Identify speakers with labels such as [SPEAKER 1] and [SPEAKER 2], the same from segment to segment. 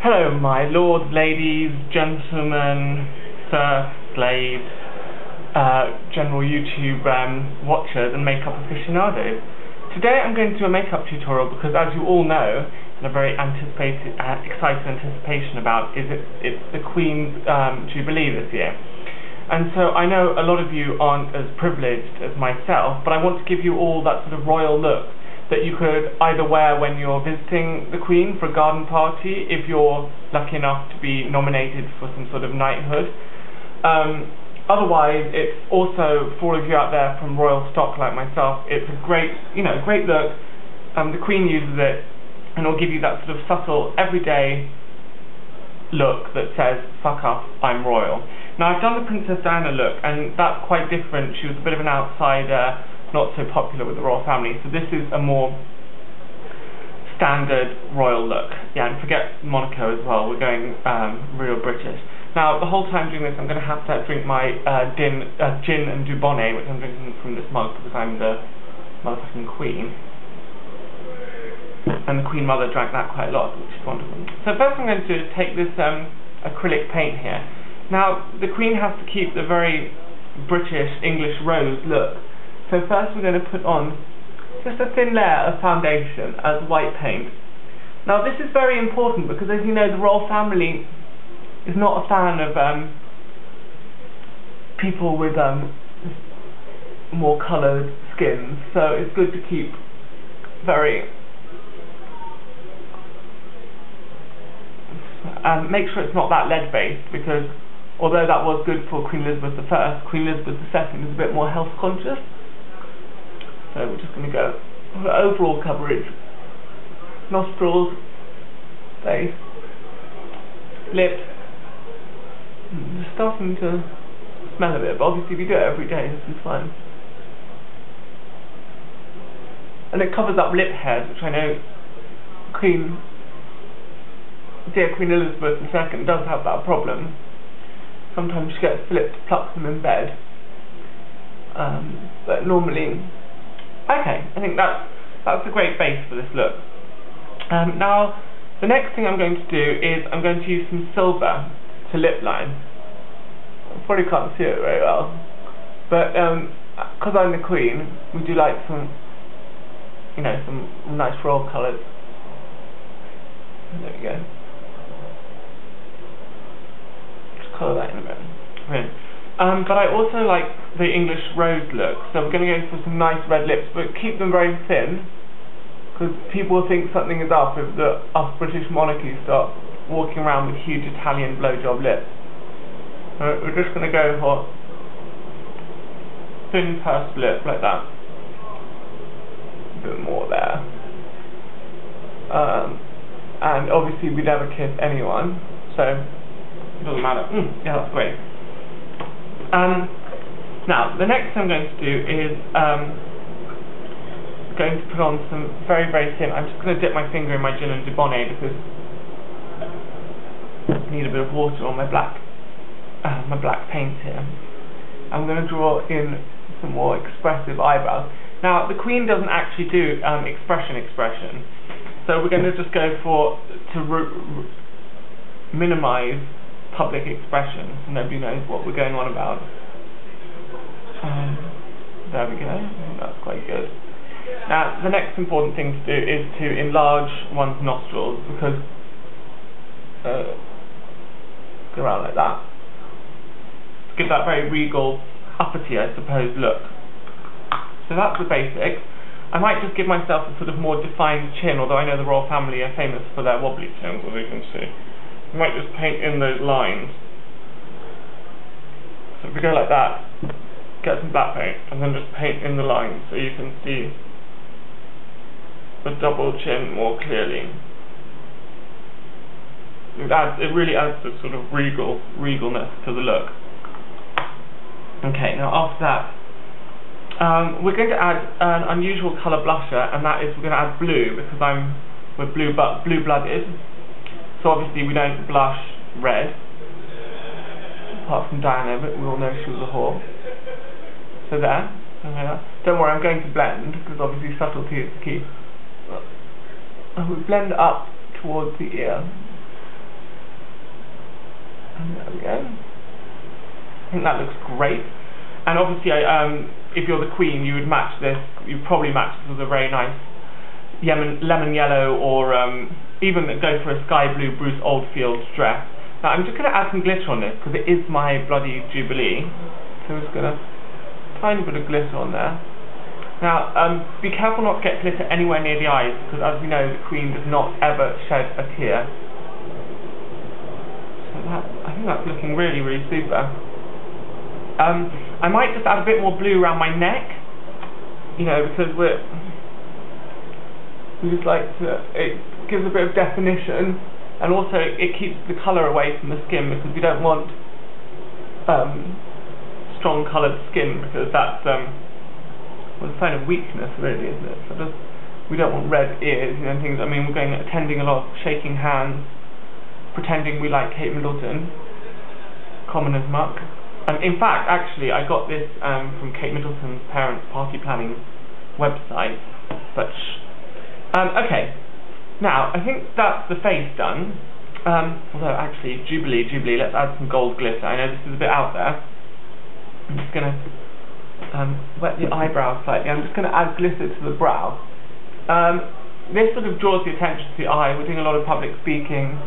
[SPEAKER 1] Hello, my lords, ladies, gentlemen, sir, slaves, general YouTube watchers and makeup aficionados. Today I'm going to do a makeup tutorial because, as you all know, and a very excited anticipation about, it's the Queen's Jubilee this year. And so I know a lot of you aren't as privileged as myself, but I want to give you all that sort of royal look that you could either wear when you're visiting the Queen for a garden party, if you're lucky enough to be nominated for some sort of knighthood. Otherwise, it's also, for all of you out there from royal stock like myself, it's a great, great look. The Queen uses it, and it'll give you that sort of subtle, everyday look that says, fuck off, I'm royal. Now, I've done the Princess Diana look, and that's quite different. She was a bit of an outsider, not so popular with the royal family, so this is a more standard royal look. Yeah, and forget Monaco as well, we're going real British. Now, the whole time doing this, I'm going to have to drink my gin and Dubonnet, which I'm drinking from this mug because I'm the motherfucking Queen. And the Queen Mother drank that quite a lot, which is wonderful. So first I'm going to do is take this acrylic paint here. Now, the Queen has to keep the very British English rose look. So first we're going to put on just a thin layer of foundation as white paint. Now this is very important because, as you know, the royal family is not a fan of people with more coloured skins, so it's good to keep very make sure it's not that lead-based, because although that was good for Queen Elizabeth I, Queen Elizabeth II is a bit more health conscious. So we're just going to go for overall coverage. Nostrils, face, lips. It's starting to smell a bit, but obviously if you do it every day, this is fine. And it covers up lip hairs, which I know dear Queen Elizabeth II does have that problem. Sometimes she gets Philip to pluck them in bed. But normally, okay, I think that's a great base for this look. Now, the next thing I'm going to do is I'm going to use some silver to lip line. I probably can't see it very well, but because I'm the Queen, we do like some nice royal colours. There we go. Just colour that in a bit. Brilliant. But I also like the English rose look, so we're going to go for some nice red lips, but keep them very thin, because people will think something is up if us British monarchy start walking around with huge Italian blowjob lips. So we're just going to go for thin pursed lip like that. A bit more there. And obviously we never kiss anyone, so it doesn't matter. Yeah, that's great. Now, the next thing I'm going to do is going to put on some very, very thin. I'm just going to dip my finger in my gin and Dubonnet because I need a bit of water on my black paint here. I'm going to draw in some more expressive eyebrows. Now, the Queen doesn't actually do expression, so we're going to just go to minimise public expression, so nobody knows what we're going on about. There we go. I think that's quite good. Now, the next important thing to do is to enlarge one's nostrils, because go around like that to give that very regal, uppity, I suppose, look. So that's the basics. I might just give myself a sort of more defined chin, although I know the royal family are famous for their wobbly chins, as you can see. I might just paint in those lines. So if we go like that, get some black paint, and then just paint in the lines so you can see the double chin more clearly. It really adds this sort of regalness to the look. Okay, now after that, we're going to add an unusual colour blusher, and that is we're going to add blue, because we're blue-blooded. So obviously we don't blush red, apart from Diana, but we all know she was a whore. So there. Don't worry, I'm going to blend, because obviously subtlety is the key. And we blend up towards the ear. And there we go. I think that looks great. And obviously, if you're the Queen, you would match this. You'd probably match this with a very nice lemon yellow, or even go for a sky blue Bruce Oldfield dress. Now I'm just going to add some glitter on this because it is my bloody Jubilee. So I'm just going to tiny bit of glitter on there. Now be careful not to get glitter anywhere near the eyes, because as we know, the Queen does not ever shed a tear. So I think that's looking really, really super. I might just add a bit more blue around my neck, you know, because we just like to, it gives a bit of definition, and also it keeps the colour away from the skin, because we don't want strong coloured skin, because that's well, a sign of weakness, really, isn't it? So we don't want red ears, you know, and things. I mean, we're going attending a lot of shaking hands, pretending we like Kate Middleton, common as muck. In fact, actually, I got this from Kate Middleton's parents' party planning website. But okay, now I think that's the face done. Although actually, Jubilee, let's add some gold glitter. I know this is a bit out there. I'm just going to wet the eyebrows slightly. I'm just going to add glitter to the brow. This sort of draws the attention to the eye. We're doing a lot of public speaking.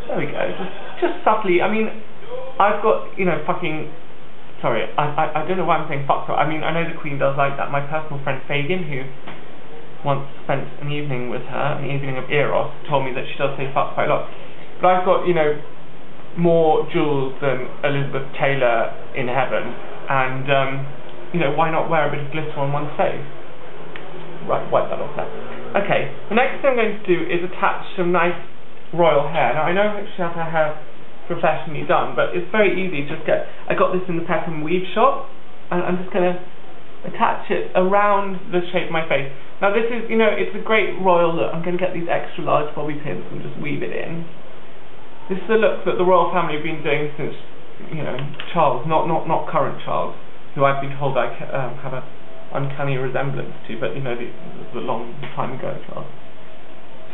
[SPEAKER 1] There we go. Just subtly. I mean, I've got, you know, fucking... Sorry, I don't know why I'm saying fuck. I mean, I know the Queen does like that. My personal friend Fagin, who once spent an evening with her, an evening of Eros, told me that she does say fuck quite a lot. But I've got, you know, more jewels than Elizabeth Taylor in heaven. And, you know, why not wear a bit of glitter on one's face? Right, wipe that off there. Okay, the next thing I'm going to do is attach some nice royal hair. Now, I know she has her hair professionally done, but it's very easy. I got this in the Pep and Weave shop, and I'm just going to attach it around the shape of my face. Now this is, you know, it's a great royal look. I'm going to get these extra large bobby pins and just weave it in. This is a look that the royal family have been doing since, you know, Charles, not current Charles, who I've been told I have an uncanny resemblance to, but you know, this was a long time ago, Charles.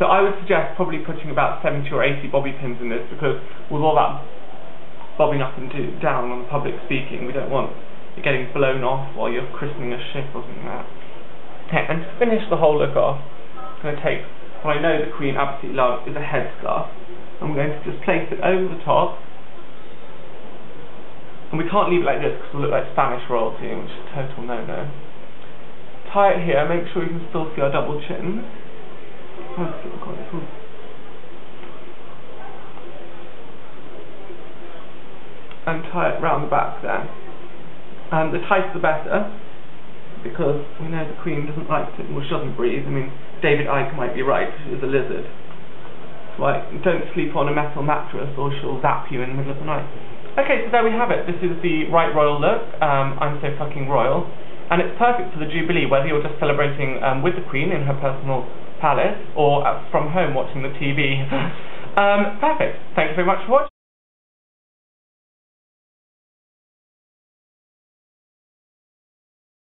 [SPEAKER 1] So I would suggest probably putting about 70 or 80 bobby pins in this, because with all that bobbing up and down on public speaking, we don't want it getting blown off while you're christening a ship or something like that. Okay, and to finish the whole look off, I'm going to take what I know the Queen absolutely loves, is a headscarf. I'm going to just place it over the top, and we can't leave it like this because we'll look like Spanish royalty, which is a total no-no. Tie it here, make sure you can still see our double chins. And tie it round the back there. And the tighter the better, because we know the Queen doesn't like to, well, she doesn't breathe. I mean, David Icke might be right, she's a lizard. So don't sleep on a metal mattress or she'll zap you in the middle of the night. Okay, so there we have it. This is the right royal look. I'm so fucking royal. And it's perfect for the Jubilee, whether you're just celebrating with the Queen in her personal palace or from home watching the TV. Perfect. Thank you very much for watching.